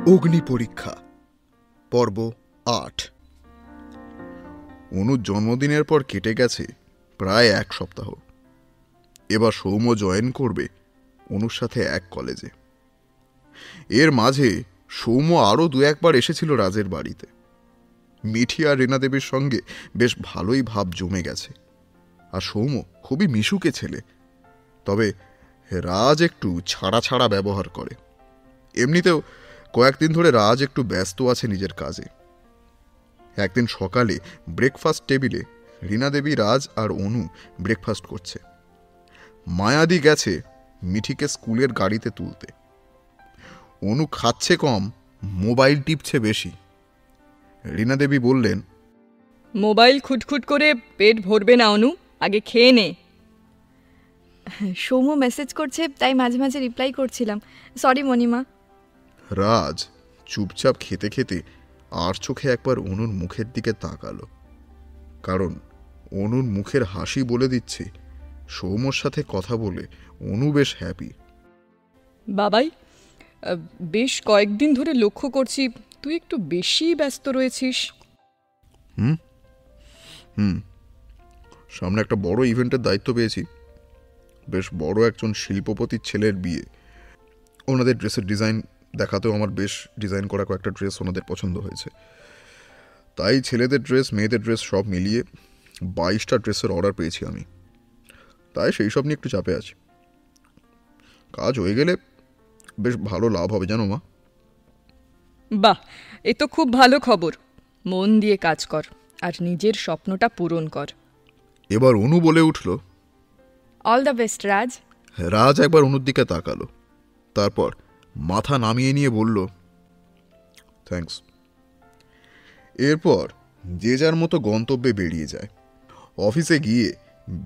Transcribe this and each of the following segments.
অগ্নি পরীক্ষা পর্ব ৮। অনুর জন্মদিনের পর কেটে গেছে প্রায় ১ সপ্তাহ। এবার সৌম্য জয়েন করবে অনুর সাথে এক কলেজে। এর মাঝে সৌম্য আরও ২-১ বার এসেছিল রাজের বাড়িতে। মিঠি আর রেনা দেবীর সঙ্গে বেশ ভালোই ভাব জমে গেছে। আর সৌম্য খুবই মিশুকে ছেলে, তবে রাজ একটু ছাড়া ছাড়া ব্যবহার করে। এমনিতেও কয়েকদিন ধরে রাজ একটু ব্যস্ত আছে নিজের কাজে। একদিন সকালে ব্রেকফাস্ট টেবিলে রীনা দেবী, রাজ আর অনু ব্রেকফাস্ট করছে। মায়াদি গেছে মিঠিকে স্কুলের গাড়িতে তুলতে। অনু খাচ্ছে কম, মোবাইল টিপছে বেশি। রীনা দেবী বললেন, মোবাইল খুটখুট করে পেট ভরবে না অনু, আগে খেয়ে নে। সৌম্য মেসেজ করছে, তাই মাঝে মাঝে রিপ্লাই করছিলাম। সরি মণিমা। রাজ চুপচাপ খেতে খেতে আর চোখে একবার অনুর মুখের দিকে তাকালো, কারণ অনুর মুখের হাসি বলে দিচ্ছে সৌম্যর সাথে কথা বলে অনু বেশ হ্যাপি। বাবাই, বেশ কয়েকদিন ধরে লক্ষ্য করছি তুই একটু বেশি ব্যস্ত রয়েছিস। সামনে একটা বড় ইভেন্টের দায়িত্ব পেয়েছি। বেশ বড় একজন শিল্পপতির ছেলের বিয়ে। ওনাদের ড্রেসের ডিজাইন দেখাতেও আমার বেশ ডিজাইন করা কয়েকটা ড্রেস ওনাদের পছন্দ হয়েছে। তাই ছেলেদের ড্রেস, মেয়েদের ড্রেস সব মিলিয়ে 22টা ড্রেসের অর্ডার পেয়েছি আমি। তাই সেই সব নিয়ে একটু চাপে আছি। কাজ হয়ে গেলে বেশ ভালো লাভ হবে, জানো মা। বাহ, এ তো খুব ভালো খবর। মন দিয়ে কাজ কর আর নিজের স্বপ্নটা পূরণ কর। এবার অনু বলে উঠল, অল দ্য বেস্ট রাজ। রাজ একবার অনুর দিকে তাকালো, তারপর মাথা নামিয়ে নিয়ে বলল, থ্যাঙ্কস। এরপর যে যার মতো গন্তব্যে বেরিয়ে যায়। অফিসে গিয়ে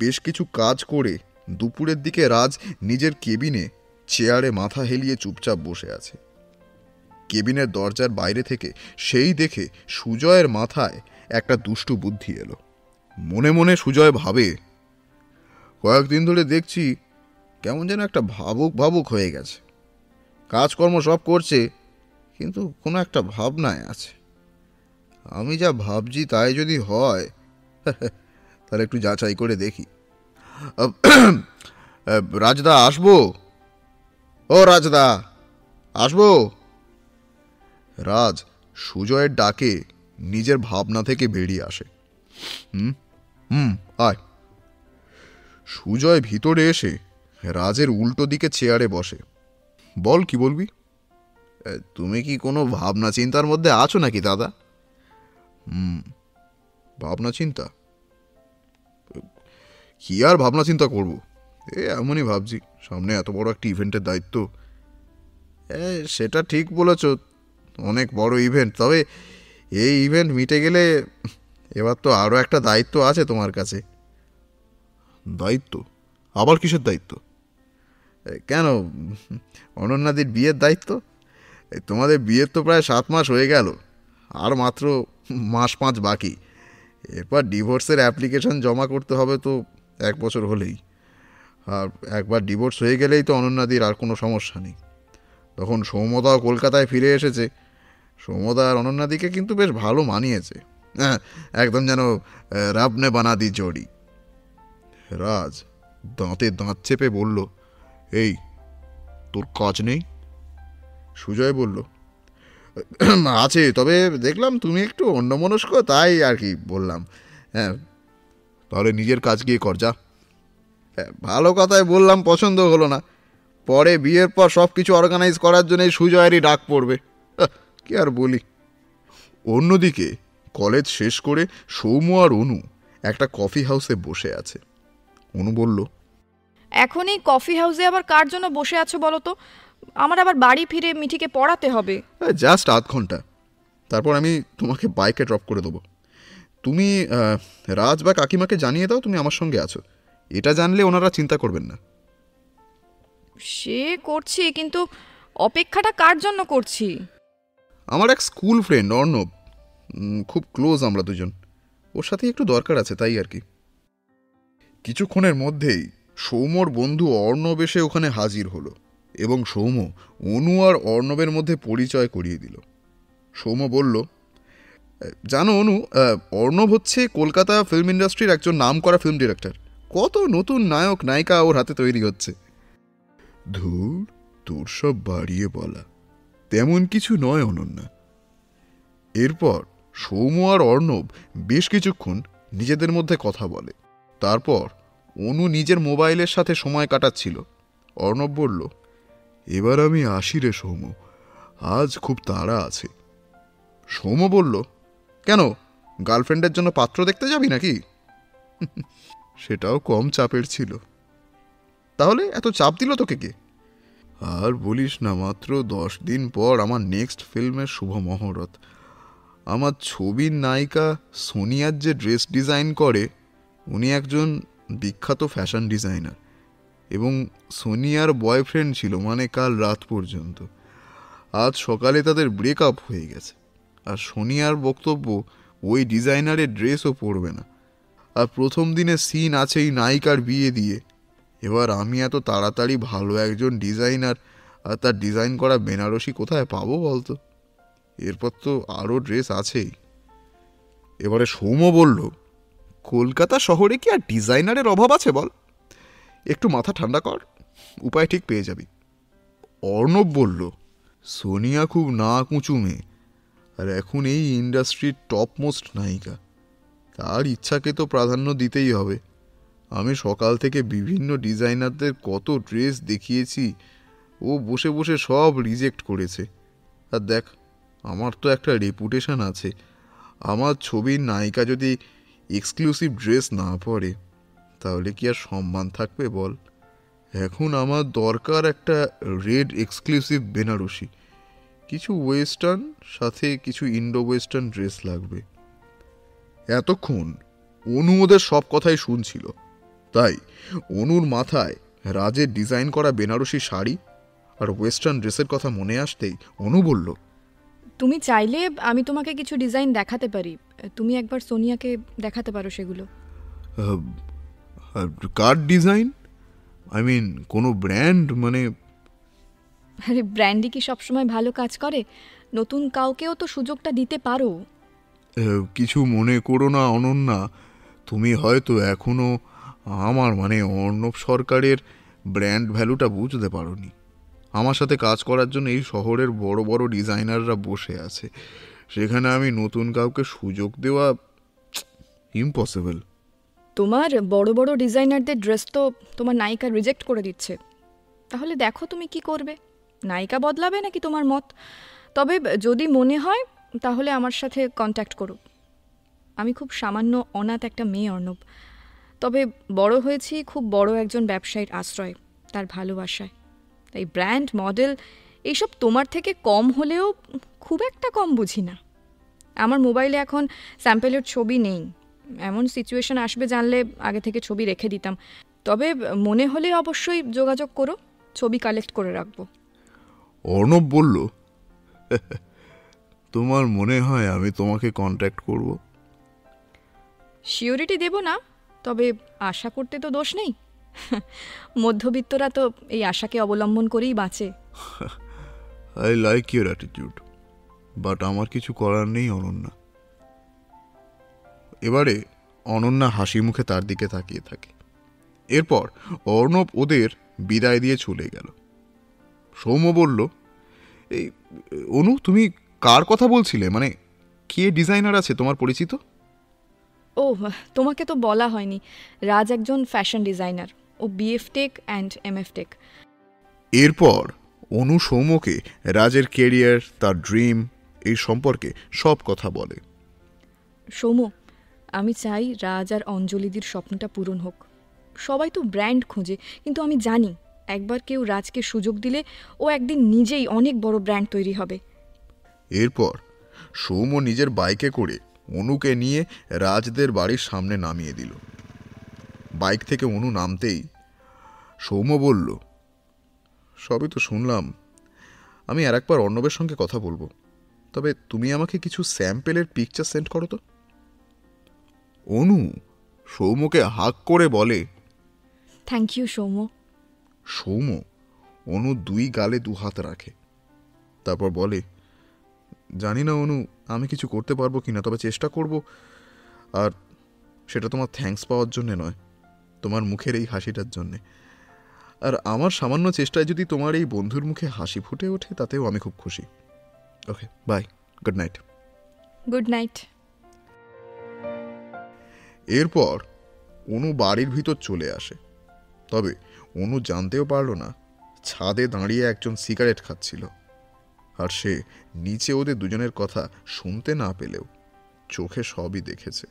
বেশ কিছু কাজ করে দুপুরের দিকে রাজ নিজের কেবিনে চেয়ারে মাথা হেলিয়ে চুপচাপ বসে আছে। কেবিনের দরজার বাইরে থেকে সেই দেখে সুজয়ের মাথায় একটা দুষ্টু বুদ্ধি এলো। মনে মনে সুজয় ভাবে, কয়েকদিন ধরে দেখছি কেমন যেন একটা ভাবুক ভাবুক হয়ে গেছে। কাজকর্ম সব করছে, কিন্তু কোনো একটা ভাবনায় আছে। আমি যা ভাবছি তাই যদি হয় তাহলে একটু যাচাই করে দেখি। রাজদা আসবো? ও রাজদা আসবো? রাজ সুজয়ের ডাকে নিজের ভাবনা থেকে বেরিয়ে আসে। আয়। সুজয় ভিতরে এসে রাজের উল্টো দিকে চেয়ারে বসে। বল, কি বলবি? তুমি কি কোনো ভাবনা চিন্তার মধ্যে আছো নাকি দাদা? ভাবনা চিন্তা? কি আর ভাবনা চিন্তা করবো, এমনই ভাবছি সামনে এত বড় একটা ইভেন্টের দায়িত্ব। সেটা ঠিক বলেছ, অনেক বড় ইভেন্ট। তবে এই ইভেন্ট মিটে গেলে এবার তো আরও একটা দায়িত্ব আছে তোমার কাছে। দায়িত্ব? আবার কিসের দায়িত্ব? কেন, অনন্যাদির বিয়ের দায়িত্ব। তোমাদের বিয়ের তো প্রায় 7 মাস হয়ে গেল, আর মাত্র 5 মাস বাকি। এরপর ডিভোর্সের অ্যাপ্লিকেশন জমা করতে হবে তো 1 বছর হলেই। আর একবার ডিভোর্স হয়ে গেলেই তো অনন্যাদির আর কোনো সমস্যা নেই। তখন সৌম্যদাও কলকাতায় ফিরে এসেছে। সৌম্যদা আর অনন্যাদিকে কিন্তু বেশ ভালো মানিয়েছে। একদম যেন রব নে বানা দি জোড়ি। রাজ দাঁতে দাঁত চেপে বলল, এই তোর কাজ নেই? সুজয় বলল, আছে, তবে দেখলাম তুমি একটু অন্যমনস্ক, তাই আর কি বললাম। তাহলে নিজের কাজ গিয়ে কর, যা। ভালো কথাই বললাম, পছন্দ হলো না। পরে বিয়ের পর সব কিছু অর্গানাইজ করার জন্য সুজয়েরই ডাক পড়বে, কি আর বলি। অন্যদিকে কলেজ শেষ করে সৌম্য আর অনু একটা কফি হাউসে বসে আছে। অনু বলল, এখন এই কফি হাউসে আবার কার জন্য বসে আছো বলো তো? আমার আবার বাড়ি ফিরে মিঠিকে পড়াতে হবে। জাস্ট 8 ঘন্টা, তারপর আমি তোমাকে বাইকে ড্রপ করে দেবো। তুমি রাজ বা কাকিমাকে জানিয়ে দাও তুমি আমার সঙ্গে আছো। এটা জানলে ওনারা চিন্তা করবেন না। সে করছি, কিন্তু অপেক্ষাটা কার জন্য করছি? আমার এক স্কুল ফ্রেন্ড অর্ণব, খুব ক্লোজ আমরা দুজন। ওর সাথে একটু দরকার আছে, তাই আর কি। কিছুক্ষণের মধ্যেই সৌম্যর বন্ধু অর্ণব এসে ওখানে হাজির হলো এবং সৌম্য অনু আর অর্ণবের মধ্যে পরিচয় করিয়ে দিল। সৌম্য বলল, জানো অনু, অর্ণব হচ্ছে কলকাতা ফিল্ম ইন্ডাস্ট্রির একজন নামকরা ফিল্ম ডিরেক্টর। কত নতুন নায়ক নায়িকা ওর হাতে তৈরি হচ্ছে। ধুর, তোর সব বাড়িয়ে বলা, তেমন কিছু নয় অনন্যা। এরপর সৌম্য আর অর্ণব বেশ কিছুক্ষণ নিজেদের মধ্যে কথা বলে। তারপর অনু নিজের মোবাইলের সাথে সময় কাটাচ্ছিল। অর্ণব বলল, এবার আমি আসি রে সৌম্য, আজ খুব তাড়া আছে। সৌম্য বলল, কেন, গার্লফ্রেন্ডের জন্য পাত্র দেখতে যাবি নাকি? সেটাও কম চাপের ছিল। তাহলে এত চাপ দিল তোকে কে? আর বলিস না, মাত্র 10 দিন পর আমার নেক্সট ফিল্মের শুভ মহরত। আমার ছবির নায়িকা সোনিয়ার যে ড্রেস ডিজাইন করে, উনি একজন বিখ্যাত ফ্যাশন ডিজাইনার এবং সোনিয়ার বয়ফ্রেন্ড ছিল, মানে কাল রাত পর্যন্ত। আজ সকালে তাদের ব্রেকআপ হয়ে গেছে। আর সোনিয়ার বক্তব্য, ওই ডিজাইনারের ড্রেসও পরবে না। আর প্রথম দিনে সিন আছেই নায়িকার বিয়ে দিয়ে। এবার আমি এত তাড়াতাড়ি ভালো একজন ডিজাইনার আর তার ডিজাইন করা বেনারসি কোথায় পাবো বলতো? এরপর তো আরও ড্রেস আছেই। এবারে সৌম্য বলল, কলকাতা শহরে কি আর ডিজাইনারের অভাব আছে বল? একটু মাথা ঠান্ডা কর, উপায় ঠিক পেয়ে যাবি। অর্ণব বলল, সোনিয়া খুব না কুঁচু মেয়ে, আর এখন এই ইন্ডাস্ট্রির টপ মোস্ট নায়িকা। তার ইচ্ছাকে তো প্রাধান্য দিতেই হবে। আমি সকাল থেকে বিভিন্ন ডিজাইনারদের কত ড্রেস দেখিয়েছি, ও বসে বসে সব রিজেক্ট করেছে। আর দেখ, আমার তো একটা রেপুটেশন আছে। আমার ছবির নায়িকা যদি এক্সক্লুসিভ ড্রেস না পরে, তাহলে কি আর সম্মান থাকবে বল? এখন আমার দরকার একটা রেড এক্সক্লুসিভ বেনারসি, কিছু ওয়েস্টার্ন, সাথে কিছু ইন্ডো ওয়েস্টার্ন ড্রেস লাগবে। এতক্ষণ অনু ওদের সব কথাই শুনছিল। তাই অনুর মাথায় রাজের ডিজাইন করা বেনারসি শাড়ি আর ওয়েস্টার্ন ড্রেসের কথা মনে আসতেই অনু বলল, তুমি চাইলে আমি তোমাকে কিছু ডিজাইন দেখাতে পারি, তুমি একবার সোনিয়াকে দেখাতে পারো সেগুলো। কার ডিজাইন? আই মিন কোনো ব্র্যান্ড, মানে? আরে ব্র্যান্ডই কি সবসময় ভালো কাজ করে? নতুন কাউকেও তো সুযোগটা দিতে পারো। কিছু মনে করো না অনন্যা, তুমি হয়তো এখনো আমার, মানে অর্ণব সরকারের ব্র্যান্ড ভ্যালুটা বুঝতে পারোনি। আমার সাথে কাজ করার জন্য এই শহরের বড় বড় ডিজাইনাররা বসে আছে, সেখানে আমি নতুন কাউকে সুযোগ দেওয়া ইম্পসিবল। তোমার বড় বড় ডিজাইনারদের ড্রেস তো তোমার নায়িকা রিজেক্ট করে দিচ্ছে। তাহলে দেখো তুমি কি করবে, নায়িকা বদলাবে নাকি তোমার মত? তবে যদি মনে হয় তাহলে আমার সাথে কন্ট্যাক্ট করো। আমি খুব সামান্য অনাথ একটা মেয়ে অর্ণব, তবে বড় হয়েছি খুব বড় একজন ব্যবসায়ীর আশ্রয়, তার ভালোবাসায়। তাই ব্র্যান্ড, মডেল এইসব তোমার থেকে কম হলেও খুব একটা কম বুঝি না। আমার মোবাইলে এখন স্যাম্পেলের ছবি নেই, এমন সিচুয়েশন আসবে জানলে আগে থেকে ছবি রেখে দিতাম। তবে মনে হলে অবশ্যই যোগাযোগ করো, ছবি কালেক্ট করে রাখবো। অর্ণব বলল, তোমার মনে হয় আমি তোমাকে কন্ট্যাক্ট করব? শিওরিটি দেব না, তবে আশা করতে তো দোষ নেই। মধ্যবিত্তরা তো এই আশাকে অবলম্বন করেই বাঁচে। I like your attitude, but আমার কিছু করার নেই অনন্যা। এবারে অনন্যা হাসি মুখে তার দিকে তাকিয়ে থাকে। এরপর অর্ণব ওদের বিদায় দিয়ে চলে গেল। সৌম্য বলল, এই অনু, তুমি কার কথা বলছিলে? মানে কে ডিজাইনার আছে তোমার পরিচিত? ও, তোমাকে তো বলা হয়নি, রাজ একজন ফ্যাশন ডিজাইনার। ও BF tech and MF tech. এরপর অনু সৌম্যকে রাজের কেরিয়ার, তার ড্রিম, এই সম্পর্কে সব কথা বলে। সৌম্য, আমি চাই রাজ আর অঞ্জলিদির স্বপ্নটা পূরণ হোক। সবাই তো ব্র্যান্ড খোঁজে, কিন্তু আমি জানি একবার কেউ রাজকে সুযোগ দিলে ও একদিন নিজেই অনেক বড় ব্র্যান্ড তৈরি হবে। এরপর সৌম্য নিজের বাইকে করে অনুকে নিয়ে রাজদের বাড়ির সামনে নামিয়ে দিল। বাইক থেকে অনু নামতেই সৌম্য বলল, সবই তো শুনলাম, আমি আর একবার অর্ণবের সঙ্গে কথা বলবো, তবে তুমি আমাকে কিছু স্যাম্পেলের পিকচার সেন্ড করো তো। অনু সৌম্যকে হাক করে বলে, থ্যাংক ইউ সৌম্য। সৌম্য অনু দুই গালে দু হাত রাখে, তারপর বলে, জানি না অনু আমি কিছু করতে পারবো কিনা, তবে চেষ্টা করব। আর সেটা তোমার থ্যাঙ্কস পাওয়ার জন্যে নয়, তোমার মুখের এই হাসিটার জন্যে। আর আমার সামান্য চেষ্টায় যদি তোমার এই বন্ধুর মুখে হাসি ফুটে ওঠে, তাতেও আমি খুব খুশি। Okay, bye, good night. Good night. এরপর অনু বাড়ির ভিতর চলে আসে, তবে অনু জানতেও পারল না ছাদে দাঁড়িয়ে একজন সিগারেট খাচ্ছিল। আর সে নিচে ওদের দুজনের কথা শুনতে না পেলেও চোখে সবই দেখেছে।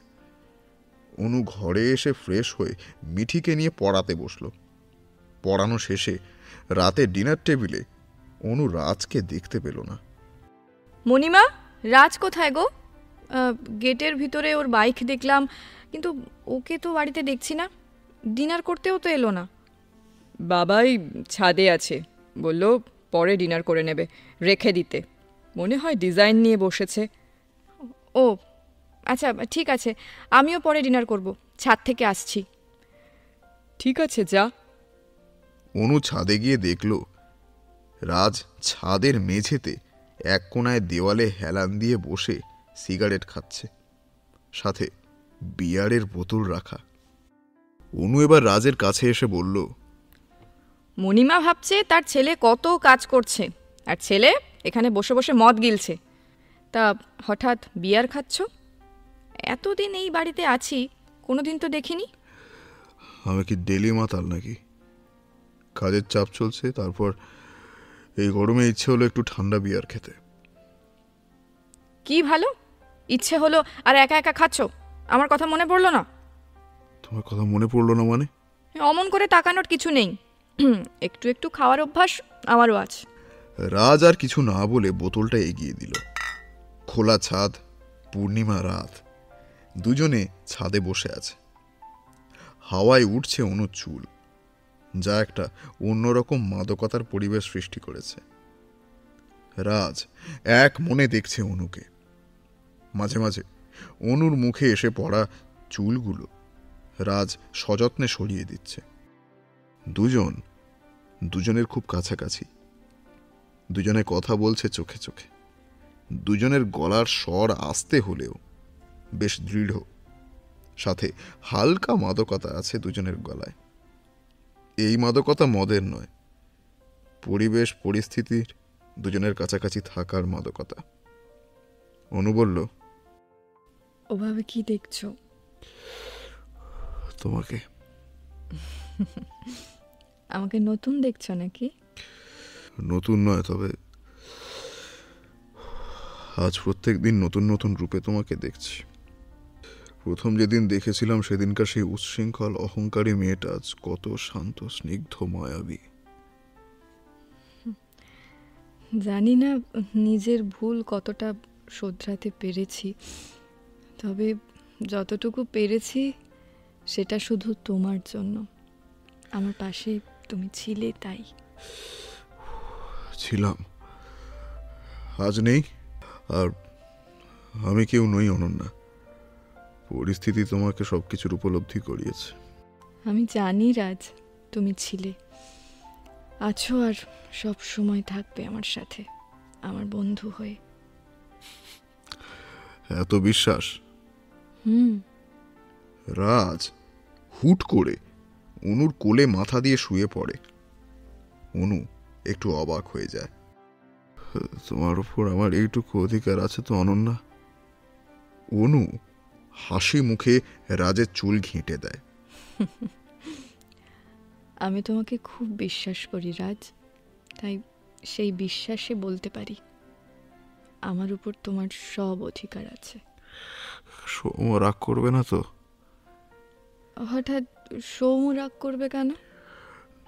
অনু ঘরে এসে ফ্রেশ হয়ে মিঠিকে নিয়ে পড়াতে বসল। পড়ানো শেষে রাতে ডিনার টেবিলে অনু রাজকে দেখতে পেল না। মণিমা, রাজ কোথায় গো? গেটের ভিতরে ওর বাইক দেখলাম, কিন্তু ওকে তো বাড়িতে দেখছি না। ডিনার করতেও তো এলো না। বাবাই ছাদে আছে, বলল পরে ডিনার করে নেবে, রেখে দিতে। মনে হয় ডিজাইন নিয়ে বসেছে। ও আচ্ছা, ঠিক আছে, আমিও পরে ডিনার করব, ছাদ থেকে আসছি। ঠিক আছে, যা। অনু ছাদে গিয়ে দেখল রাজ ছাদের মেঝেতে এক কোণায় দেওয়ালে হেলান দিয়ে বসে সিগারেট খাচ্ছে, সাথে বিয়ারের বোতল রাখা। অনু এবার রাজের কাছে এসে বলল, মণিমা ভাবছে তার ছেলে কত কাজ করছে, আর ছেলে এখানে বসে বসে মদ গিলছে। তা হঠাৎ বিয়ার খাচ্ছ? এতদিন এই বাড়িতে আছি, কোনোদিন তো দেখিনি। আমি কি ডেলি মাতাল নাকি? কাজের চাপ চলছে, তারপর এই গরমে ইচ্ছে হলো একটু ঠান্ডা বিয়ার খেতে। কি ভালো ইচ্ছে হলো আর একা একা খাচ্ছ? আমার কথা মনে পড়লো না? তোমার কথা মনে পড়লো না মানে? অমন করে তাকানোর কিছু নেই, একটু একটু খাওয়ার অভ্যাস আমারও আছে। রাজ আর কিছু না বলে বোতলটা এগিয়ে দিল। খোলা ছাদ, পূর্ণিমা রাত, দুজনে ছাদে বসে আছে। হাওয়ায় উঠছে অনুর চুল, যা একটা অন্যরকম মাদকতার পরিবেশ সৃষ্টি করেছে। রাজ এক মনে দেখছে অনুকে। মাঝে মাঝে অনুর মুখে এসে পড়া চুলগুলো রাজ সযত্নে সরিয়ে দিচ্ছে। দুজনের খুব কাছাকাছি, দুজনে কথা বলছে চোখে চোখে। দুজনের গলার স্বর আস্তে হলেও বেশ দৃঢ়, সাথে হালকা মাদকতা আছে দুজনের গলায়। এই মাদকতা মদের নয়, পরিবেশ পরিস্থিতির দুজনের কাছাকাছি থাকার মাদকতা। অনু বলল, ওভাবে কি দেখছো? তোমাকে। আমাকে নতুন দেখছো নাকি? নতুন নয়, তবে আজ প্রত্যেক দিন নতুন নতুন রূপে তোমাকে দেখছি। প্রথম যেদিন দেখেছিলাম সেদিনকার সেই উচ্ছৃঙ্খল অহংকারী মেয়েটা আজ কত শান্ত, স্নিগ্ধ, মায়াবী। জানি না নিজের ভুল কতটা শোধরাতে পেরেছি, তবে যতটুকু পেরেছি সেটা শুধু তোমার জন্য। আমার পাশে তুমি ছিলে তাই। ছিলাম, আজ নেই। আর আমি কেউ নই অনন্যা, পরিস্থিতি তোমাকে সবকিছুর উপলব্ধি করিয়েছে। আমি জানি রাজ, তুমি ছিলে, আছো, আর সব সময় থাকবে আমার সাথে, আমার বন্ধু হয়ে। এত বিশ্বাস? হুম। রাজ হুট করে অনুর কোলে মাথা দিয়ে শুয়ে পড়ে। অনু একটু অবাক হয়ে যায়। তোমার উপর আমার এইটুকু অধিকার আছে তো অনন্যা? অনু হাসি মুখে রাজের চুল ঘেঁটে দেয়। আমি তোমাকে খুব বিশ্বাস করি রাজ, তাই সেই বিশ্বাসে বলতে পারি আমার উপর তোমার সব অধিকার আছে। সৌম রাগ করবে না তো? হঠাৎ সৌম রাগ করবে কেন?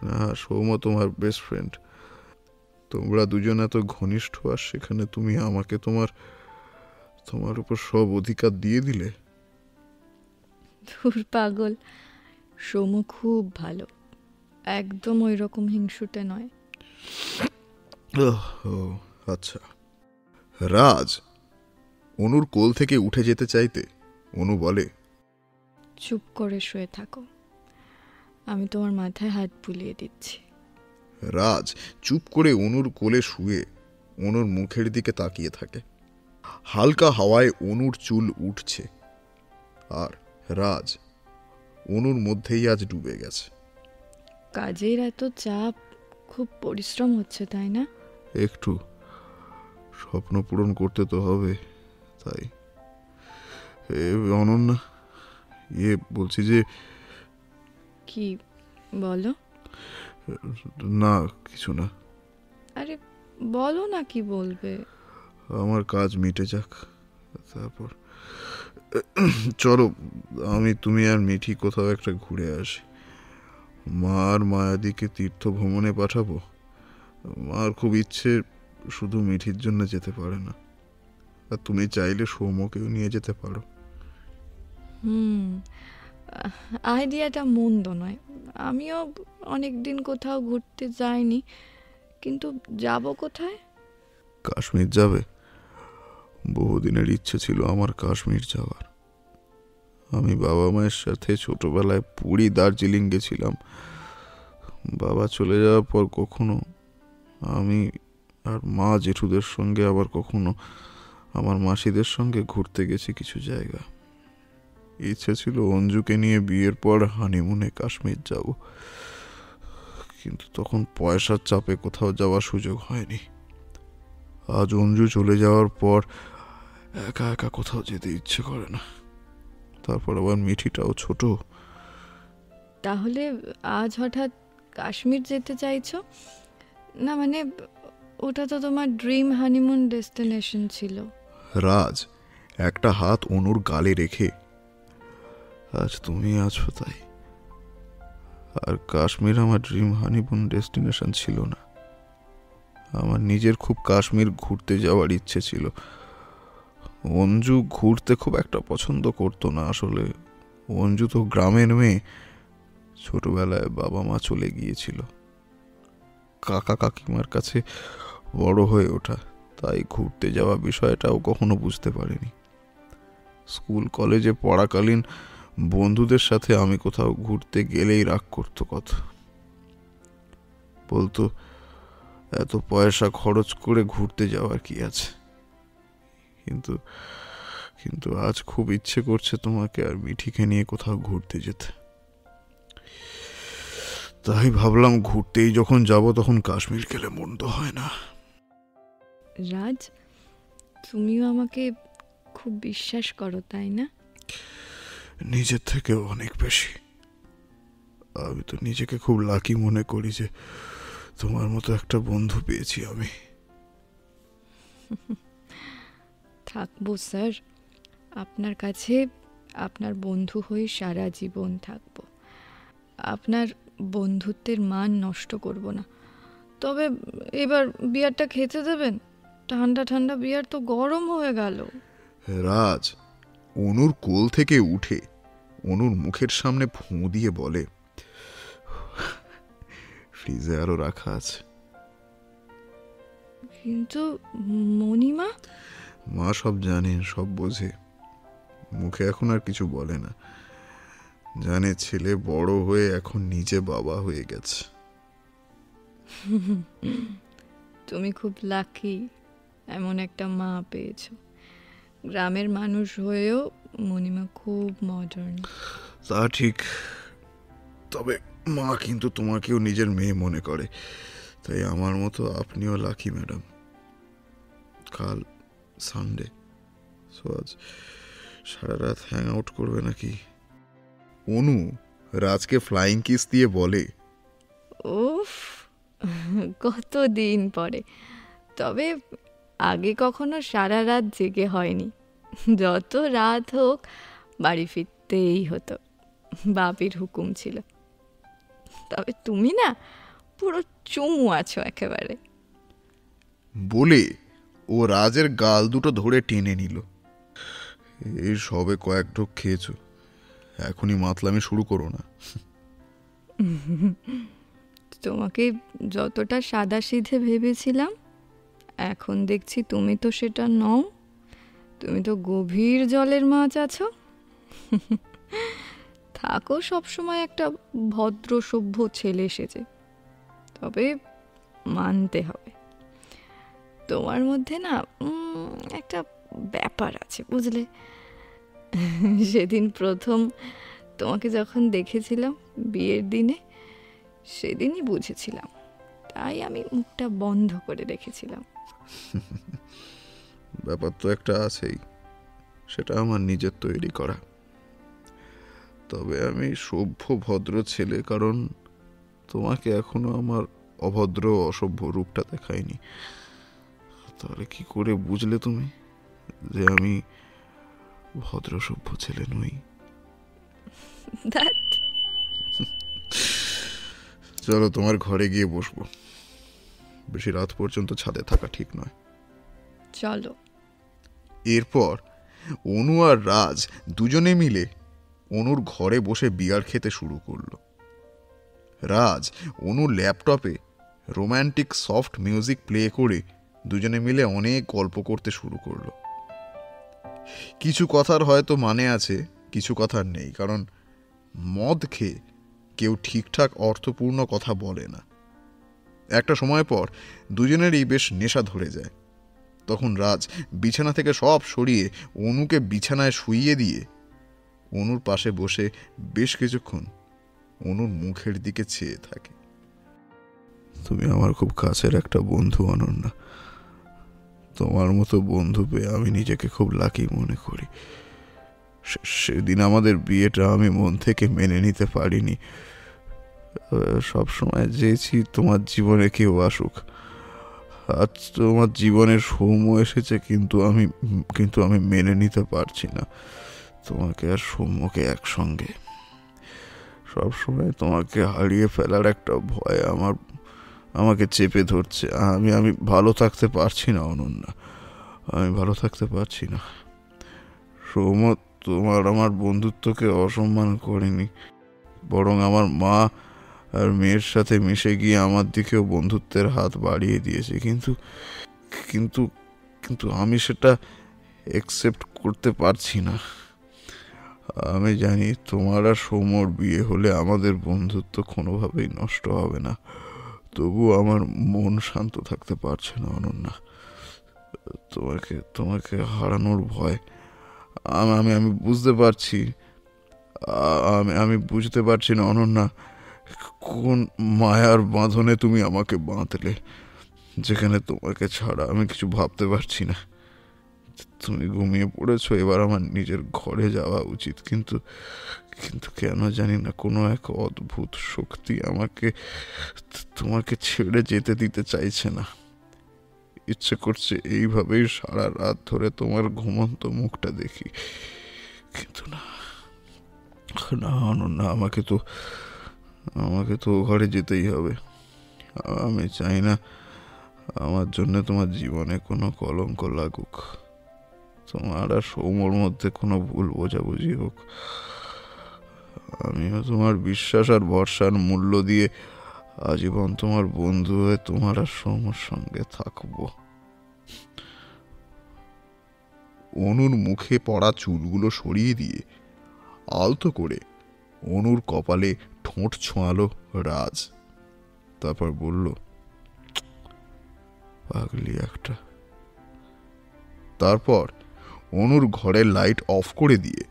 না, সৌম তোমার বেস্ট ফ্রেন্ড, তোমরা দুজন এত ঘনিষ্ঠ, আর সেখানে তুমি আমাকে তোমার উপর সব অধিকার দিয়ে দিলে। ধুর পাগল, সৌম খুব ভালো, একদম ওই রকম হিংসুটে নয়। ও আচ্ছা। রাজ অনুর কোল থেকে উঠে যেতে চাইতে অনু বলে, চুপ করে শুয়ে থাকো, আমি তোমার মাথায় হাত বুলিয়ে দিচ্ছি। রাজ চুপ করে অনুর কোলে শুয়ে অনুর মুখের দিকে তাকিয়ে থাকে। হালকা হাওয়ায় অনুর চুল উঠছে, আর রাজ অনুর মধ্যেই আজ ডুবে গেছে। কাজের এত চাপ, খুব পরিশ্রম হচ্ছে তাই না? একটু স্বপ্ন পূরণ করতে তো হবে, তাই। অনন্যা, বলছি যে, কি বলো? না কিছু না, আরে বলো না, কি বলবে? আমার কাজ মিটে যাক, তারপর চলো তুমি আর মিঠি কোথাও একটা ঘুরে আসি। মা আর মায়াদিকে তীর্থ ভ্রমণে পাঠাবো। মার খুব ইচ্ছে, শুধু মিঠির জন্য যেতে পারে না, আর তুমি চাইলে সৌম্যকেও নিয়ে যেতে পারো। আইডিয়াটা মন্দ নয়। আমিও অনেক দিন কোথাও ঘুরতে যাইনি, কিন্তু যাব কোথায়? কাশ্মীর যাবে? বহুদিনের ইচ্ছে ছিল আমার কাশ্মীর যাওয়ার। আমি বাবা মায়ের সাথে ছোটবেলায় পুরী, দার্জিলিং গেছিলাম। বাবা চলে যাওয়ার পর কখনো আমি আর মা জেঠুদের সঙ্গে, আবার কখনো আমার মাসিদের সঙ্গে ঘুরতে গেছি কিছু জায়গা। ইচ্ছে ছিল অঞ্জুকে নিয়ে বিয়ের পর হানিমুনে কাশ্মীর যাব, কিন্তু তখন পয়সার চাপে কোথাও যাওয়ার সুযোগ হয়নি। আজ অঞ্জু চলে যাওয়ার পর একা একা কোথাও যেতে ইচ্ছে করে না। তারপর আবার মিঠিটাও ছোট। তাহলে আজ হঠাৎ কাশ্মীর যেতে চাইছো? না মানে, ওটা তো তোমার ড্রিম হানিমুন ডেস্টিনেশন ছিল। রাজ একটা হাত অনুর গালে রেখে, আজ তুমি আছো তাই। আর কাশ্মীর আমার ড্রিম হানিমুন ডেস্টিনেশন ছিল না। আমার নিজের খুব কাশ্মীর ঘুরতে যাওয়ার ইচ্ছে ছিল। অঞ্জু ঘুরতে খুব একটা পছন্দ করতো না। আসলে অঞ্জু তো গ্রামের মেয়ে, ছোটবেলায় বাবা মা চলে গিয়েছিল, কাকা কাকিমার কাছে বড় হয়ে ওঠা, তাই ঘুরতে যাওয়া বিষয়টাও কখনো বুঝতে পারিনি। স্কুল কলেজে পড়াকালীন বন্ধুদের সাথে আমি কোথাও ঘুরতে গেলেই রাগ করতো কত, বলতো এত পয়সা খরচ করে ঘুরতে যাওয়ার কি আছে। কিন্তু কিন্তু আজ খুব ইচ্ছে করছে তোমাকে আর মিঠিকে নিয়ে কোথাও ঘুরতে যেতে। তাই ভাবলাম ঘুরতেই যখন যাব তখন কাশ্মীর গেলে মন্দ হয় না। রাজ, তুমিও আমাকে খুব বিশ্বাস করো তাই না? নিজের থেকেও অনেক বেশি। আমি তো নিজেকে খুব লাকি মনে করি যে তোমার মতো একটা বন্ধু পেয়েছি আমি। থাকবো স্যার, আপনার কাছে আপনার বন্ধু হয়ে সারা জীবন থাকবো। আপনার বন্ধুত্বের মান নষ্ট করব না। তবে এবার বিয়ারটা খেতে দেবেন? ঠান্ডা ঠান্ডা বিয়ার তো গরম হয়ে গেল। রাজ অনুর কোল থেকে উঠে অনুর মুখের সামনে ফুঁ দিয়ে বলে, ফ্রিজে আরো রাখা আছে। কিন্তু মণিমা? মা সব জানেন, সব বোঝে, মুখে এখন আর কিছু বলে না। জানে ছেলে বড় হয়ে এখন নিজে বাবা হয়ে গেছে। তুমি খুব লাকি এমন একটা মা পেয়েছো। গ্রামের মানুষ হয়েও মণিমা খুব মডার্ন। তা ঠিক, তবে মা কিন্তু তোমাকেও নিজের মেয়ে মনে করে, তাই আমার মতো আপনিও লাকি ম্যাডাম। কাল সানডে, সো আজ সারা রাত হ্যাং আউট করবে নাকি? অনু রাজকে ফ্লাইং কিস দিয়ে বলে, উফ, কত দিন পরে। তবে আগে কখনো সারা রাত জেগে হয়নি। যত রাত হোক বাড়ি ফিরতেই হতো, বাপির হুকুম ছিল। তবে তুমি না পুরো চুমু আছো একেবারে। বলে ও রাজের গাল দুটো ধরে টেনে নিল। এই সবে কয়েক ঢোক খেয়েছো, এখনই মাতলামি শুরু করো না। তোমাকে যতটা সাদাসিধে ভেবেছিলাম, এখন দেখছি তুমি তো সেটা নও। তুমি তো গভীর জলের মাছ আছো। থাকো সবসময় একটা ভদ্র সভ্য ছেলে সেজে। তবে মানতে হবে। তোমার মধ্যে না একটা ব্যাপার আছে, বুঝলে। সেদিন প্রথম তোমাকে যখন দেখেছিলাম বিয়ের দিনে, সেদিনই বুঝেছিলাম, তাই আমি মুখটা বন্ধ করে রেখেছিলাম। ব্যাপার তো একটা আছেই, সেটা আমার নিজের তৈরি করা। তবে আমি সভ্য ভদ্র ছেলে, কারণ তোমাকে এখনো আমার অভদ্র অসভ্য রূপটা দেখায়নি। তাহলে কি করে বুঝলে তুমি যে আমি ভদ্র সভ্য ছেলে নই? চলো তোমার ঘরে গিয়ে বসবো, বেশি রাত পর্যন্ত ছাদে থাকা ঠিক নয়। চলো। এরপর অনু আর রাজ দুজনে মিলে অনুর ঘরে বসে বিয়ার খেতে শুরু করলো। রাজ অনুর ল্যাপটপে রোম্যান্টিক সফট মিউজিক প্লে করে দুজনে মিলে অনেক গল্প করতে শুরু করলো। কিছু কথার হয়তো মানে আছে, কিছু কথার নেই, কারণ মদ খেয়ে কেউ ঠিকঠাক অর্থপূর্ণ কথা বলে না। একটা সময় পর দুজনেরই বেশ নেশা ধরে যায়। তখন রাজ বিছানা থেকে সব সরিয়ে অনুকে বিছানায় শুইয়ে দিয়ে অনুর পাশে বসে বেশ কিছুক্ষণ অনুর মুখের দিকে চেয়ে থাকে। তুমি আমার খুব কাছের একটা বন্ধু অনন্যা, তোমার মতো বন্ধু পেয়ে আমি নিজেকে খুব লাকি মনে করি। সেদিন আমাদের বিয়েটা আমি মন থেকে মেনে নিতে পারিনি। সবসময় চেয়েছি তোমার জীবনে কেউ আসুক। আজ তোমার জীবনের সৌম্য এসেছে, কিন্তু আমি মেনে নিতে পারছি না তোমাকে আর সৌম্যকে একসঙ্গে। সবসময় তোমাকে হারিয়ে ফেলার একটা ভয় আমাকে চেপে ধরছে। আমি ভালো থাকতে পারছি না অনন্যা, আমি ভালো থাকতে পারছি না। সৌম্য আমার বন্ধুত্বকে অসম্মান করেনি, বরং আমার মা আর মেয়ের সাথে মিশে গিয়ে আমার দিকেও বন্ধুত্বের হাত বাড়িয়ে দিয়েছে। কিন্তু আমি সেটা অ্যাকসেপ্ট করতে পারছি না। আমি জানি তোমার আর সৌম্যর বিয়ে হলে আমাদের বন্ধুত্ব কোনোভাবেই নষ্ট হবে না, তবু আমার মন শান্ত থাকতে পারছে না অনন্যা। তোমাকে হারানোর ভয়। আমি বুঝতে পারছি, আমি বুঝতে পারছি না অনন্যা, কোন মায়ার বাঁধনে তুমি আমাকে বাঁধলে, যেখানে তোমাকে ছাড়া আমি কিছু ভাবতে পারছি না। তুমি ঘুমিয়ে পড়েছো, এবার আমার নিজের ঘরে যাওয়া উচিত, কিন্তু কেন জানি না কোনো এক অদ্ভুত শক্তি তোমাকে ছেড়ে যেতে দিতে চাইছে না। ইচ্ছে করছে এইভাবেই সারা রাত ধরে তোমার ঘুমন্ত মুখটা দেখি, কিন্তু না অনন্যা, আমাকে তো ঘরে যেতেই হবে। আমি চাই না আমার জন্য তোমার জীবনে কোনো কলঙ্ক লাগুক, তোমার আর সৌম্যর মধ্যে কোনো ভুল বোঝাবুঝি হোক। আমিও তোমার বিশ্বাস আর ভরসার মূল্য দিয়ে আজীবন তোমার বন্ধু হয়ে তোমার আর সৌম্যর সঙ্গে থাকবো। অনুর মুখে পড়া চুলগুলো সরিয়ে দিয়ে আলতো করে অনুর কপালে ঠোঁট ছোঁয়ালো রাজ, তারপর বলল, পাগলি একটা। তারপর অনুর ঘরের লাইট অফ করে দিয়ে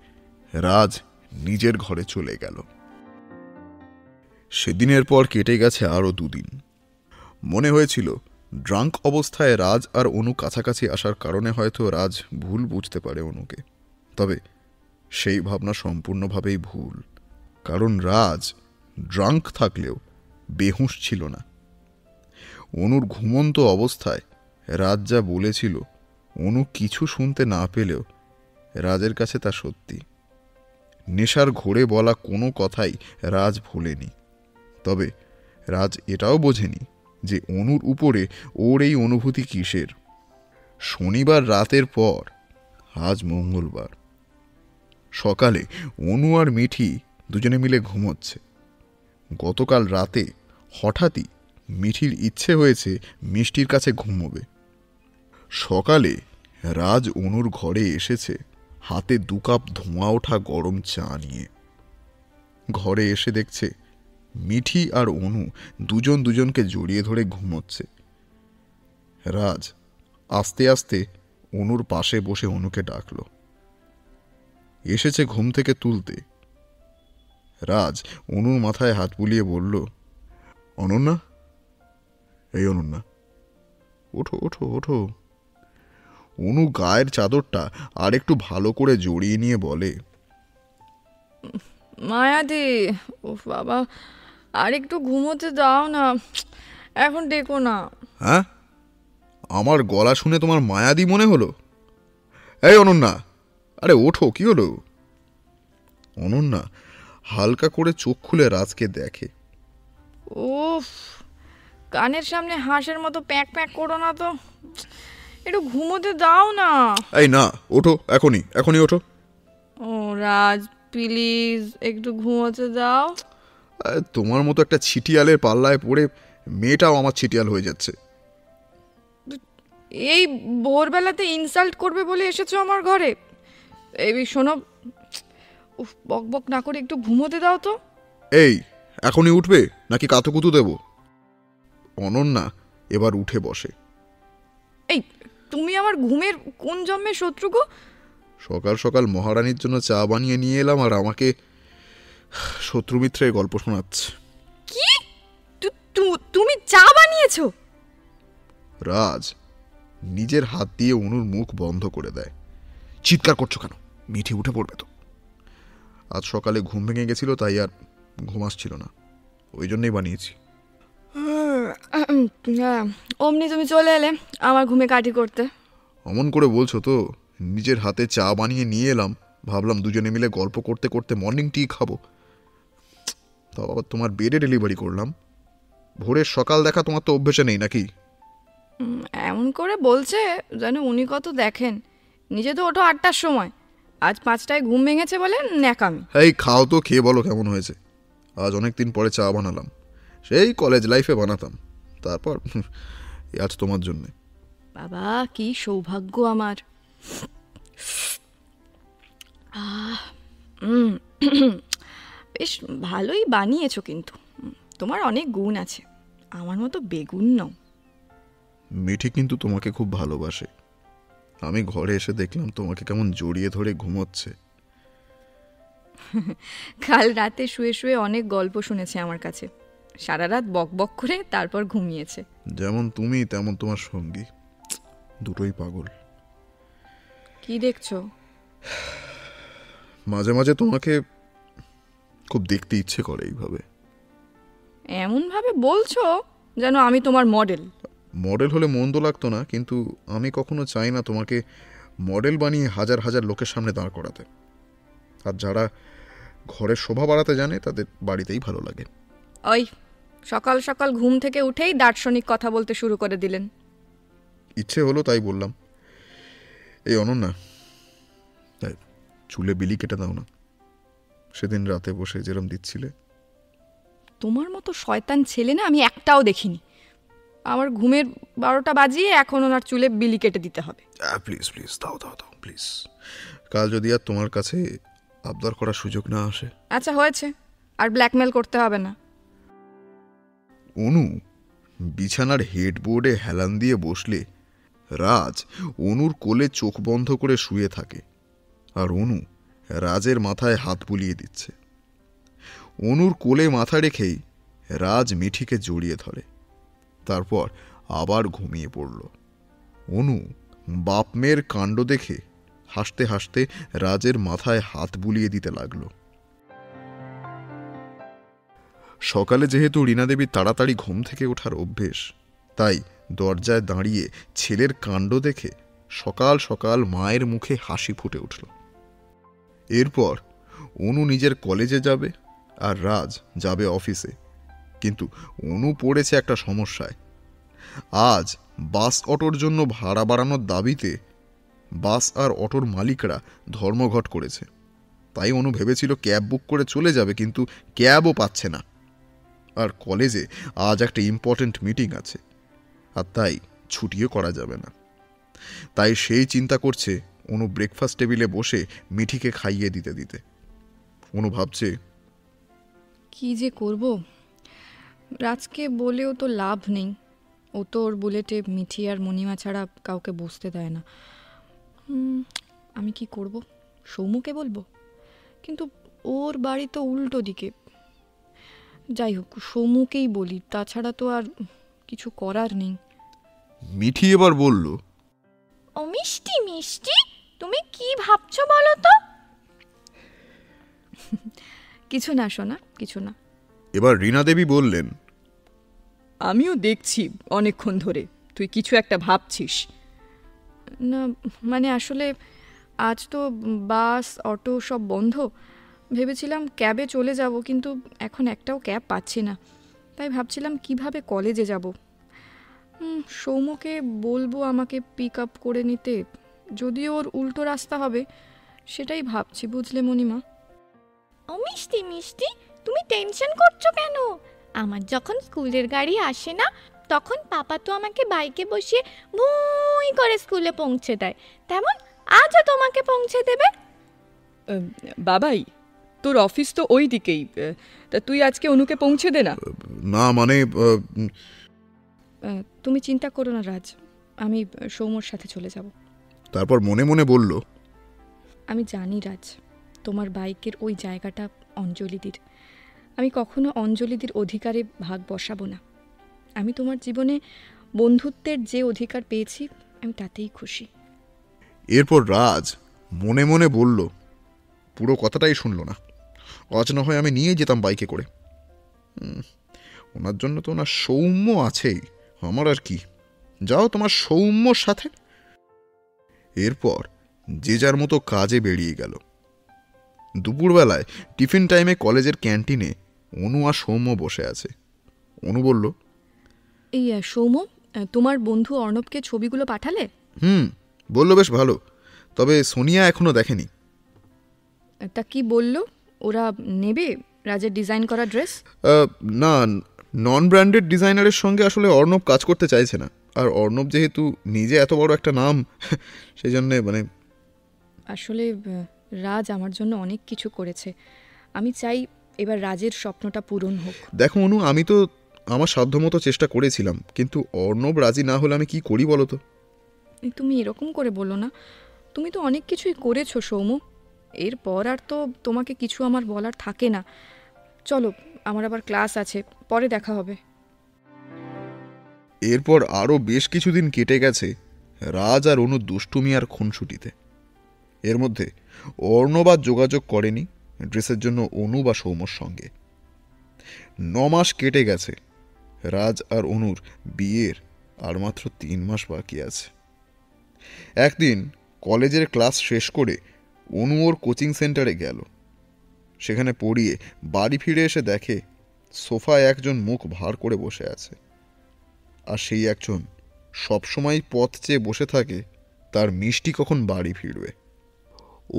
রাজ নিজের ঘরে চলে গেল। সেদিনের পর কেটে গেছে আরো 2 দিন। মনে হয়েছিল ড্রাঙ্ক অবস্থায় রাজ আর অনু কাছাকাছি আসার কারণে হয়তো রাজ ভুল বুঝতে পারে অনুকে। তবে সেই ভাবনা সম্পূর্ণভাবেই ভুল, কারণ রাজ ড্রাঙ্ক থাকলেও বেহুঁশ ছিল না। অনুর ঘুমন্ত অবস্থায় রাজ যা বলেছিল অনু কিছু শুনতে না পেলেও রাজের কাছে তা সত্যি। নেশার ঘোরে বলা কোনো কথাই রাজ ভোলেনি। তবে রাজ এটাও বোঝেনি যে অনুর উপরে ওর এই অনুভূতি কিসের। শনিবার রাতের পর আজ মঙ্গলবার সকালে অনু আর মিঠি দুজনে মিলে ঘুমোচ্ছে। গতকাল রাতে হঠাৎই মিঠির ইচ্ছে হয়েছে মিষ্টির কাছে ঘুমোবে। সকালে রাজ অনুর ঘরে এসেছে হাতে 2 কাপ ধোঁয়া ওঠা গরম চা নিয়ে। ঘরে এসে দেখছে মিঠি আর অনু দুজন দুজনকে জড়িয়ে ধরে ঘুমোচ্ছে। রাজ আস্তে আস্তে অনুর পাশে বসে অনুকে ডাকলো। এসেছে ঘুম থেকে তুলতে। রাজ অনুর মাথায় হাত বুলিয়ে বলল, অনন্যা, এই অনন্যা, ওঠো ওঠো ওঠো। অনু গায়ের চাদরটা আর একটু ভালো করে জড়িয়ে নিয়ে বলে, মায়াদি, ও বাবা, আর একটু ঘুমোতে দাও না, এখন ডেকো না। হ্যাঁ, আমার গলা শুনে তোমার মায়াদি মনে হলো? এই অনন্যা, আরে ওঠো, কি হলো? অনন্যা হালকা করে চোখ খুলে রাজকে দেখে। উফ, কানের সামনে হাঁসের মতো প্যাক প্যাক করো না তো, একটু ঘুমোতে দাও না। এই না, ওঠো, এখনই এখনই ওঠো। ও রাজ, প্লিজ একটু ঘুমোতে দাও। তোমার মতো একটা ছিটিয়ালের পাল্লায় পড়ে মেয়েটাও আমার ছিটিয়াল হয়ে যাচ্ছে। এই ভোরবেলাতে ইনসাল্ট করবে বলে এসেছো আমার ঘরে? এই শোনো, উফ, বক বক না করে একটু ঘুমোতে দাও তো। এই, এখনই উঠবে নাকি কাতুকুতু দেব? অনন্যা এবার উঠে বসে। এই, তুমি আমার ঘুমের কোন জন্মের শত্রু গো? সকাল সকাল মহারানীর জন্য চা বানিয়ে নিয়ে এলাম আর আমাকে শত্রু মিত্রের গল্প শোনাচ্ছে। কি? তুমি চা বানিয়েছো? রাজ নিজের হাত দিয়ে অনুর মুখ বন্ধ করে দেয়। চিৎকার করছো কেন? মিঠি উঠে পড়বে তো। আজ সকালে ঘুম ভেঙে গেছিল, তাই আর ঘুম আসছিল না, ওই জন্যই বানিয়েছি। অমনি তুমি চলে এলে আমার ঘুমে কাঠি করতে। অমন করে বলছো তো? নিজের হাতে চা বানিয়ে নিয়ে এলাম, ভাবলাম দুজনে মিলে গল্প করতে করতে মর্নিং টি খাবো। তাও আবার তোমার বেডে ডেলিভারি করলাম। ভোরের সকাল দেখা তোমার তো অভ্যেসে নেই নাকি? এমন করে বলছে যেন উনি কত দেখেন। নিজে তো ওঠো 8টার সময়, আজ 5টায় ঘুম ভেঙেছে বলে ন্যাকামি। এই খাও তো, খেয়ে বলো কেমন হয়েছে। আজ অনেক দিন পরে চা বানালাম, সেই কলেজ লাইফে বানাতাম, তারপর আজ তোমার জন্যে। বাবা, কি সৌভাগ্য আমার। বেশ ভালোই বানিয়েছো, কিন্তু তোমার অনেক গুণ আছে, আমার মতো বেগুন নও। মিঠি কিন্তু তোমাকে খুব ভালোবাসে। আমি ঘরে এসে দেখলাম তোমাকে কেমন জড়িয়ে ধরে ঘুমোচ্ছে। কাল রাতে শুয়ে শুয়ে অনেক গল্প শুনেছে আমার কাছে, সারা রাত বক বক করে তারপর ঘুমিয়েছে। যেমন তুমি তেমন তোমার সঙ্গী, দুটোই পাগল। কি দেখছো? মাঝে মাঝে তোমাকে খুব দেখতে ইচ্ছে করে এইভাবে। এমন ভাবে বলছো যেন আমি তোমার মডেল। মডেল হলে মন্দ লাগতো না, কিন্তু আমি কখনো চাই না তোমাকে মডেল বানিয়ে হাজার হাজার লোকের সামনে দাঁড় করাতে। আর যারা ঘরের শোভা বাড়াতে জানে তাদের বাড়িতেই ভালো লাগে। ওই সকাল সকাল ঘুম থেকে উঠেই দার্শনিক কথা বলতে শুরু করে দিলেন। ইচ্ছে হলো তাই বললাম। এই অনন্যা, চুলে বিলি কেটে দাও না, সেদিন রাতে বসে যেরম দিচ্ছিলে। তোমার মতো শয়তান ছেলে না আমি একটাও দেখিনি। আমার ঘুমের 12টা বাজিয়ে এখন ওনার চুলে বিলি কেটে দিতে হবে। প্লিজ প্লিজ, দাও দাও দাও প্লিজ। কাল যদি আর তোমার কাছে আবদার করার সুযোগ না আসে। আচ্ছা হয়েছে, আর ব্ল্যাকমেল করতে হবে না। অনু বিছানার হেডবোর্ডে হেলান দিয়ে বসলে রাজ অনুর কোলে চোখ বন্ধ করে শুয়ে থাকে, আর অনু রাজের মাথায় হাত বুলিয়ে দিচ্ছে। অনুর কোলে মাথা রেখেই রাজ মিঠিকে জড়িয়ে ধরে, তারপর আবার ঘুমিয়ে পড়ল। অনু বাপ মেয়ের কাণ্ড দেখে হাসতে হাসতে রাজের মাথায় হাত বুলিয়ে দিতে লাগলো। সকালে যেহেতু রীনা দেবীর তাড়াতাড়ি ঘুম থেকে ওঠার অভ্যেস, তাই দরজায় দাঁড়িয়ে ছেলের কাণ্ড দেখে সকাল সকাল মায়ের মুখে হাসি ফুটে উঠল। এরপর অনু নিজের কলেজে যাবে আর রাজ যাবে অফিসে, কিন্তু অনু পড়েছে একটা সমস্যায়। আজ বাস অটোর জন্য ভাড়া বাড়ানোর দাবিতে বাস আর অটোর মালিকরা ধর্মঘট করেছে। তাই অনু ভেবেছিল ক্যাব বুক করে চলে যাবে, কিন্তু ক্যাবও পাচ্ছে না। আর কলেজে আজ একটা ইম্পর্ট্যান্ট মিটিং আছে, আর তাই ছুটিও করা যাবে না। তাই সেই চিন্তা করছে অনু ব্রেকফাস্ট টেবিলে বসে মিঠিকে খাইয়ে দিতে দিতে। অনু ভাবছে, কি যে করব, রাজকে বলেও তো লাভ নেই, ও তো ওর বুলেটে মিঠি আর মণিমা ছাড়া কাউকে বসতে দেয় না। আমি কি করব? সৌম্যকে বলবো, কিন্তু ওর বাড়ি তো উল্টো দিকে। যাই হোক, সৌম্যকেই বলি, তাছাড়া তো আর কিছু করার নেই। মিঠি এবার বলল, ও মিষ্টি মিষ্টি, তুমি কি ভাবছো বলো তো? কিছু না সোনা, কিছু না। এবার রীনা দেবী বললেন, আমিও দেখছি অনেকক্ষণ ধরে তুই কিছু একটা ভাবছিস। না মানে আসলে আজ তো বাস অটো সব বন্ধ, ভেবেছিলাম ক্যাবে চলে যাব, কিন্তু এখন একটাও ক্যাব পাচ্ছি না, তাই ভাবছিলাম কিভাবে কলেজে যাব। সৌম্যকে বলবো আমাকে পিক আপ করে নিতে, যদিও ওর উল্টো রাস্তা হবে, সেটাই ভাবছি, বুঝলে মণিমা? ও মিষ্টি মিষ্টি, তুমি টেনশন করছো কেন? আমার যখন স্কুলের গাড়ি আসে না, তখন পাপা তো আমাকে বাইকে বসিয়ে ভুই করে স্কুলে পৌঁছে দেয়, তেমন আজও তোমাকে পৌঁছে দেবে। বাবাই, তোর অফিস তো ওই দিকেই, তা তুই আজকে অনুকে পৌঁছে দে না। না মানে তুমি চিন্তা করো না রাজ, আমি সৌম্যর সাথে চলে যাব। তারপর মনে মনে বলল, আমি জানি রাজ, তোমার বাইকের ওই জায়গাটা অঞ্জলিদির। আমি কখনো অঞ্জলিদির অধিকারে ভাগ বসাবো না। আমি তোমার জীবনে বন্ধুত্বের যে অধিকার পেয়েছি, আমি তাতেই খুশি। এরপর রাজ মনে মনে বলল, পুরো কথাটাই শুনল না, আজ না হয় আমি নিয়ে যেতাম বাইকে করে। ওনার জন্য তো ওনার সৌম্য আছেই, আমার আর কি, যাও তোমার সৌম্যর সাথে। এরপর যে যার মতো কাজে বেরিয়ে গেল। দুপুরবেলায় টিফিন টাইমে কলেজের ক্যান্টিনে অনু আর সৌম্য বসে আছে। অনু বলল, এই সৌম্য, তোমার বন্ধু অর্ণবকে ছবিগুলো পাঠালে? বললো বেশ ভালো, তবে সোনিয়া এখনো দেখেনি। তা কি বলল? ওরা নেবে রাজের ডিজাইন করা ড্রেস? না, নন ব্র্যান্ডেড ডিজাইনারের সঙ্গে আসলে অর্ণব কাজ করতে চাইছে না, আর অর্ণব যেহেতু নিজে এত বড় একটা নাম, সেই জন্যে মানে আসলে রাজ আমার জন্য অনেক কিছু করেছে, আমি চাই এবার রাজের স্বপ্নটা পূরণ হোক। দেখো অনু, আমি তো আমার সাধ্যমতো চেষ্টা করেছিলাম, কিন্তু অর্ণব রাজি না হলে আমি কি করি বলো তো? তুমি এরকম করে বলো না, তুমি তো অনেক কিছুই করেছো সৌম্য, এরপর আর তো তোমাকে কিছু আমার বলার থাকে না। চলো, আমার আবার ক্লাস আছে, পরে দেখা হবে। এরপর আরও বেশ কিছুদিন কেটে গেছে রাজ আর অনু দুষ্টুমি আর খুনসুটিতে। এর মধ্যে অর্ণব আর যোগাযোগ করেনি ড্রেসের জন্য অনু বা সৌম্যর সঙ্গে। 9 মাস কেটে গেছে, রাজ আর অনুর বিয়ের আর মাত্র 3 মাস বাকি আছে। একদিন কলেজের ক্লাস শেষ করে অনু ওর কোচিং সেন্টারে গেল। সেখানে পড়িয়ে বাড়ি ফিরে এসে দেখে সোফায় একজন মুখ ভার করে বসে আছে, আর সেই একজন সবসময় পথ চেয়ে বসে থাকে তার মিষ্টি কখন বাড়ি ফিরবে।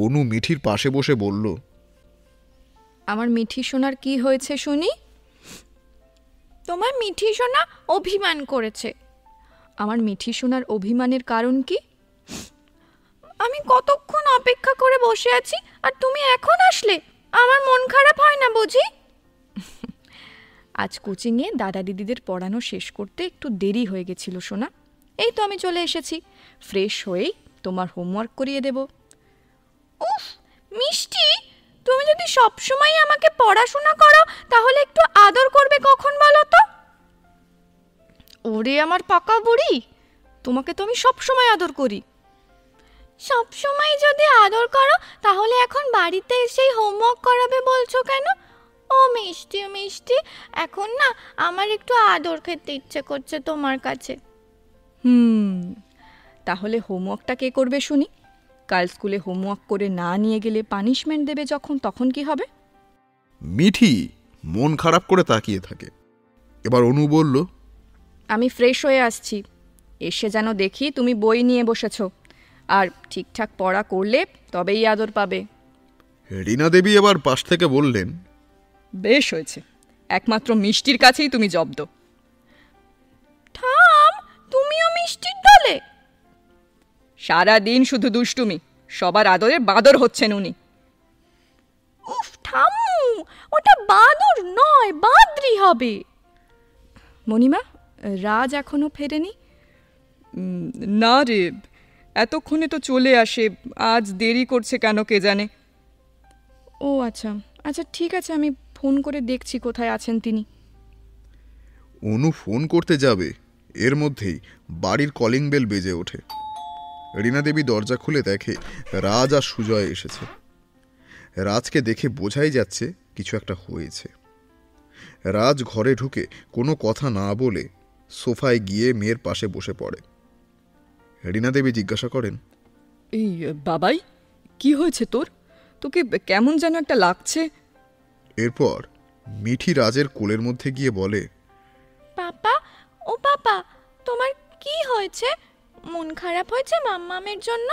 অনু মিঠির পাশে বসে বলল, আমার মিঠি সোনার কি হয়েছে শুনি? তোমার মিঠি সোনা অভিমান করেছে। আমার মিঠি সোনার অভিমানের কারণ কি? আমি কতক্ষণ অপেক্ষা করে বসে আছি, আর তুমি এখন আসলে, আমার মন খারাপ হয় না বুঝি? আজ কোচিংয়ে দাদা দিদিদের পড়ানো শেষ করতে একটু দেরি হয়ে গেছিল সোনা, এই তো আমি চলে এসেছি, ফ্রেশ হয়েই তোমার হোমওয়ার্ক করিয়ে দেব। উফ মিষ্টি, তুমি যদি সবসময় আমাকে পড়াশোনা করো, তাহলে একটু আদর করবে কখন বলো তো? ওরে আমার পাকা বুড়ি, তোমাকে তো আমি সবসময় আদর করি। সবসময় যদি আদর করো, তাহলে এখন বাড়িতে এসেই হোমওয়ার্ক করাবে বলছো কেন? ও মিষ্টি মিষ্টি, এখন না আমার একটু আদর খেতে ইচ্ছে করছে তোমার কাছে। তাহলে হোমওয়ার্কটা কে করবে শুনি? কাল স্কুলে হোমওয়ার্ক করে না নিয়ে গেলে পানিশমেন্ট দেবে যখন, তখন কি হবে? মিঠি মন খারাপ করে তাকিয়ে থাকে। এবার অনু বলল, আমি ফ্রেশ হয়ে আসছি, এসে যেন দেখি তুমি বই নিয়ে বসেছো, আর ঠিকঠাক পড়া করলে তবেই আদর পাবে। রীনা দেবী এবার পাশ থেকে বললেন, বেশ হয়েছে, একমাত্র মিষ্টির কাছেই তুমি জব্দ। থাম, তুমিও মিষ্টির দলে? সারাদিন শুধু দুষ্টুমি, সবার আদরে বাদর হচ্ছেন উনি। উফ থামু, ওটা বাদর নয়, বাদরি হবে। মণিমা, রাজ এখনো ফেরেনি? না রে, এতক্ষণে তো চলে আসে, আজ দেরি করছে কেন কে জানে। ও আচ্ছা আচ্ছা, ঠিক আছে, আমি ফোন করে দেখছি কোথায় আছেন তিনি। অনু ফোন করতে যাবে, এর মধ্যেই বাড়ির কলিং বেল বেজে ওঠে। রীনা দেবী দরজা খুলে দেখে রাজ আর সুজয় এসেছে। রাজকে দেখে বোঝাই যাচ্ছে কিছু একটা হয়েছে। রাজ ঘরে ঢুকে কোনো কথা না বলে সোফায় গিয়ে মেয়ের পাশে বসে পড়ে। রীনা দেবী জিজ্ঞাসা করেন, এই বাবাই, কি হয়েছে তোর? তোকে কেমন যেন একটা লাগছে। এরপর মিঠি রাজের কোলের মধ্যে গিয়ে বলে, পাপা, ও পাপা, তোমার কি হয়েছে? মন খারাপ হয়েছে মাম্মামের জন্য?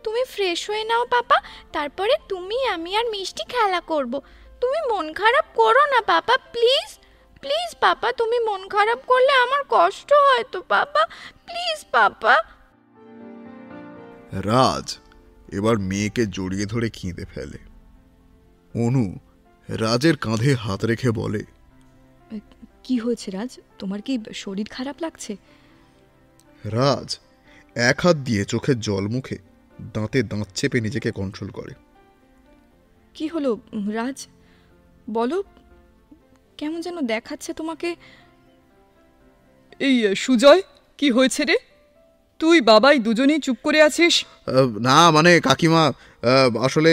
তুমি ফ্রেশ হয়ে নাও পাপা, তারপরে তুমি, আমি আর মিষ্টি খেলা করব। তুমি মন খারাপ করো না পাপা, প্লিজ প্লিজ পাপা, তুমি মন খারাপ করলে আমার কষ্ট হয় তো পাপা, প্লিজ পাপা। রাজ এবার মেয়েকে জড়িয়ে ধরে কিঁদে ফেলে। অনু রাজের কাঁধে হাত রেখে বলে, কি হয়েছে রাজ, তোমার কি শরীর খারাপ লাগছে? রাজ এক হাত দিয়ে চোখের জল মুখে দাঁতে দাঁত চেপে নিজেকে কন্ট্রোল করে। কি হলো রাজ, বলো, কেমন যেন দেখাচ্ছে তোমাকে। এই সুজয়, কি হয়েছে রে? তুই বাবাই দুজনেই চুপ করে আছিস। না মানে কাকিমা, আসলে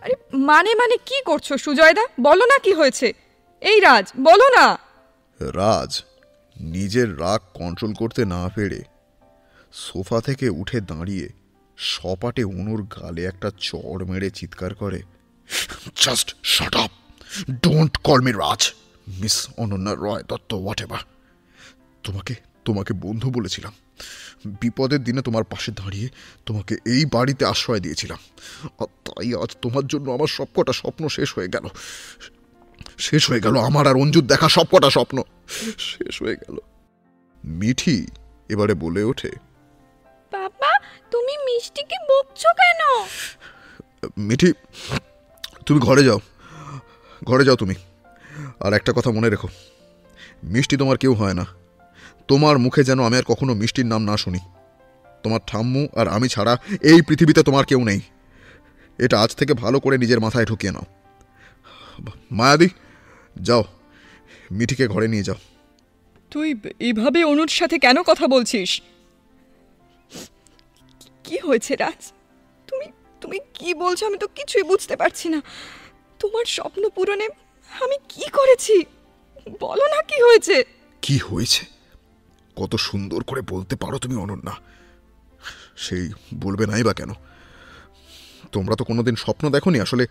আরে মানে মানে কি করছো সুজয়দা? বলো না কি হয়েছে। এই রাজ, বলো না। রাজ নিজের রাগ কন্ট্রোল করতে না পেরে সোফা থেকে উঠে দাঁড়িয়ে সপাটে অনুর গালে একটা চড় মেরে চিৎকার করে, just shut up, don't call me Raj, miss Ananya Roy Dutta, what ever. তোমাকে বন্ধু বলেছিলাম, বিপদের দিনে তোমার পাশে দাঁড়িয়ে তোমাকে এই বাড়িতে আশ্রয় দিয়েছিলাম, আর তাই আজ তোমার জন্য আমার সবকটা স্বপ্ন শেষ হয়ে গেল। আমার আর অঞ্জুর দেখা সবকটা স্বপ্ন শেষ হয়ে গেল। মিঠি এবারে বলে ওঠে, পাপা, তুমি মিষ্টিকে বকছো কেন? মিঠি, তুমি ঘরে যাও তুমি। আর একটা কথা মনে রেখো, মিষ্টি তোমার কেউ হয় না। তোমার মুখে যেন আমি আর কখনো মিষ্টির নাম না শুনি। তোমার ঠাম্মু আর আমি ছাড়া এই পৃথিবীতে তোমার কেউ নেই। এটা আজ থেকে ভালো করে নিজের মাথায় ঢুকিয়ে নাও। মায়াদি, যাও, মিঠিকে ঘরে নিয়ে যাও। তুই এভাবে অনুর সাথে কেন কথা বলছিস? কি হয়েছে রাজ? তুমি কি বলছো? আমি তো কিছুই বুঝতে পারছি না। তোমার স্বপ্ন পূরণে আমি কি করেছি? বলো না কি হয়েছে। কি হয়েছে কত সুন্দর করে বলতে পারো তুমি অনন্যা, সেই বলবে নাই বা কেন? তোমরা তো কোনোদিন স্বপ্ন দেখোনি। আসলে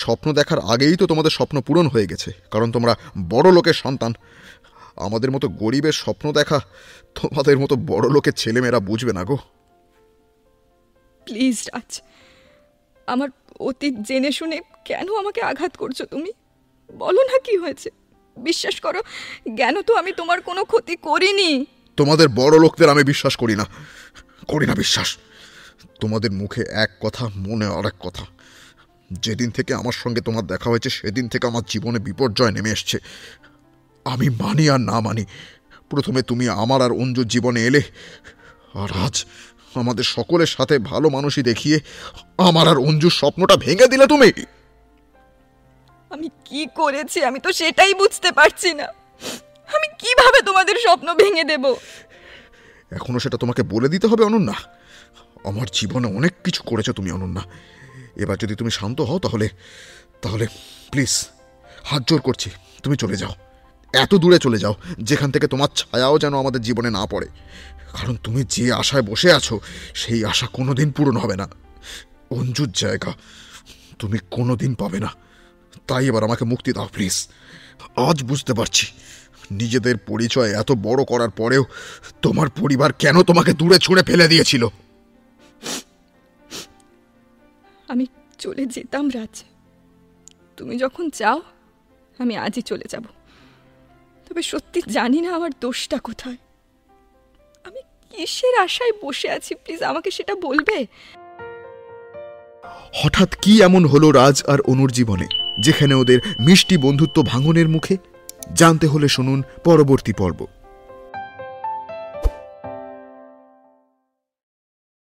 স্বপ্ন দেখার আগেই তো তোমাদের স্বপ্ন পূরণ হয়ে গেছে, কারণ তোমরা বড় লোকের সন্তান। আমাদের মতো গরিবের স্বপ্ন দেখা তোমাদের মতো বড় লোকের ছেলেমেয়েরা বুঝবে না গো। প্লিজ রাজ, আমার অতীত জেনে শুনে কেন আমাকে আঘাত করছো তুমি? বলো না কি হয়েছে। বিশ্বাস করো, জ্ঞান তো আমি তোমার কোনো ক্ষতি করিনি। তোমাদের বড় লোকদের আমি বিশ্বাস করি না বিশ্বাস। তোমাদের মুখে এক কথা, মনে আরেক কথা। যেদিন থেকে আমার সঙ্গে তোমার দেখা হয়েছে সেদিন থেকে আমার জীবনে বিপর্যয় নেমে এসছে। আমি মানি আর না মানি, প্রথমে তুমি আমার আর অঞ্জুর জীবনে এলে, আর আজ আমাদের সকলের সাথে ভালো মানুষই দেখিয়ে আমার আর অঞ্জুর স্বপ্নটা ভেঙে দিলে তুমি। আমি কি করেছি আমি তো সেটাই বুঝতে পারছি না। আমি কিভাবে তোমাদের স্বপ্ন ভেঙে দেব? এখনো সেটা তোমাকে বলে দিতে হবে অনন্যা? আমার জীবনে অনেক কিছু করেছো তুমি অনন্যা। এবার যদি তুমি শান্ত হও তাহলে প্লিজ হাত জোর করছি, তুমি চলে যাও, এত দূরে চলে যাও যেখান থেকে তোমার ছায়াও যেন আমাদের জীবনে না পড়ে। কারণ তুমি যে আশায় বসে আছো সেই আশা কোনোদিন পূরণ হবে না। অঞ্জুর জায়গা তুমি কোনোদিন পাবে না। তাই এবার আমাকে মুক্তি দাও প্লিজ। আজ বুঝতে পারছি নিজেদের পরিচয় এত বড় করার পরেও তোমার পরিবার কেন তোমাকে দূরে ছুঁড়ে ফেলে দিয়েছিল। আমি চলে যেতাম রাজ, তুমি যখন চাও আমি আজই চলে যাব। তবে সত্যি জানি না আমার দোষটা কোথায়। আমি কিসের আশায় বসে আছি, প্লিজ আমাকে সেটা বলবে। হঠাৎ কি এমন হলো রাজ আর অনুর জীবনে যেখানে ওদের মিষ্টি বন্ধুত্ব ভাঙনের মুখে? জানতে হলে শুনুন পরবর্তী পর্ব।